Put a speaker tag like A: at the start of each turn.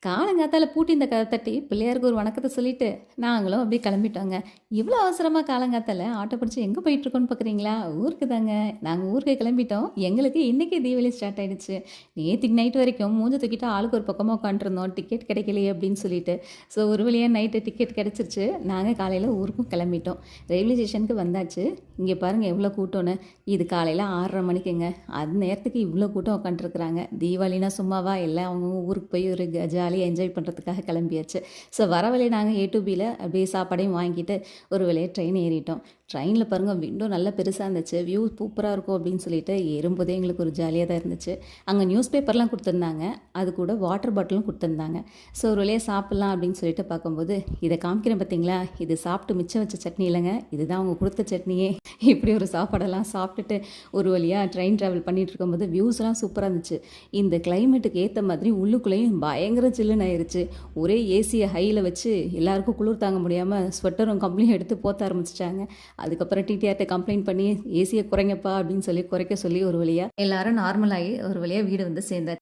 A: காலங்காத்தால பூட்டி இந்த கதை தட்டி பிள்ளையாருக்கு ஒரு வணக்கத்தை சொல்லிட்டு நாங்களும் அப்படியே கிளம்பிட்டோங்க. இவ்வளோ அவசரமாக காலங்காத்தால ஆட்டோ பிடிச்சி எங்கே போயிட்டுருக்கோன்னு பார்க்குறீங்களா? ஊருக்கு தாங்க. நாங்கள் ஊருக்கு கிளம்பிட்டோம். எங்களுக்கு இன்றைக்கி தீபாவளி ஸ்டார்ட் ஆகிடுச்சு. நேற்றுக்கு நைட் வரைக்கும் மூஞ்ச தூக்கிட்டு ஆளுக்கு ஒரு பக்கமாக உட்காந்துருந்தோம், டிக்கெட் கிடைக்கலையே அப்படின்னு சொல்லிட்டு. ஸோ ஒரு வழியாக நைட்டு டிக்கெட் கிடச்சிருச்சு. நாங்கள் காலையில் ஊருக்கும் கிளம்பிட்டோம். ரயில்வே ஸ்டேஷனுக்கு வந்தாச்சு. இங்கே பாருங்கள் எவ்வளோ கூட்டம்னு. இது காலையில் 6:30 மணிக்குங்க. அது நேரத்துக்கு இவ்வளோ கூட்டம் உட்காந்துருக்குறாங்க. தீபாவளினா சும்மாவா, எல்லாம் அவங்க ஊருக்கு போய் ஒரு ஜாலியாக என்ஜாய் பண்ணுறதுக்காக கிளம்பியாச்சு. ஸோ வர வழியை நாங்கள் A to Bல அப்படியே சாப்பாடையும் வாங்கிட்டு ஒரு வழியாக ட்ரெயின் ஏறிட்டோம். ட்ரெயினில் பாருங்கள் விண்டோ நல்லா பெருசாக இருந்துச்சு, வியூ சூப்பராக இருக்கும் அப்படின்னு சொல்லிட்டு ஏறும்போதே எங்களுக்கு ஒரு ஜாலியாக தான் இருந்துச்சு. அங்கே நியூஸ் பேப்பர்லாம் கொடுத்துருந்தாங்க, அது கூட வாட்டர் பாட்டிலும் கொடுத்துருந்தாங்க. ஸோ ஒரு வழியாக சாப்பிட்லாம் அப்படின்னு சொல்லிட்டு பார்க்கும்போது இதை காமிக்கிறேன் பார்த்தீங்களா, இது சாப்பிட்டு மிச்சம் வச்ச சட்னி இல்லைங்க, இதுதான் அவங்க கொடுத்த சட்னியே. இப்படி ஒரு சாப்பாடெல்லாம் சாப்பிட்டுட்டு ஒரு வழியாக ட்ரெயின் ட்ராவல் பண்ணிகிட்டு இருக்கும்போது வியூஸ்லாம் சூப்பராக இருந்துச்சு. இந்த கிளைமேட்டுக்கு ஏற்ற மாதிரி உள்ளுக்குள்ளேயும் பயங்கர சில்லுன்னு ஆயிடுச்சு. ஒரே ஏசியை ஹையில் வச்சு எல்லாருக்கும் குளிர் தாங்க முடியாமல் ஸ்வெட்டரும் கம்பளியும் எடுத்து போத்த ஆரம்பிச்சிட்டாங்க. அதுக்கப்புறம் டிடிஆர்ட்ட கம்ப்ளைண்ட் பண்ணி ஏசியை குறைங்கப்பா அப்படின்னு சொல்லி குறைக்க சொல்லி ஒரு வழியாக எல்லாரும் நார்மலாகி ஒரு வழியாக வீடு வந்து சேர்ந்தாச்சு.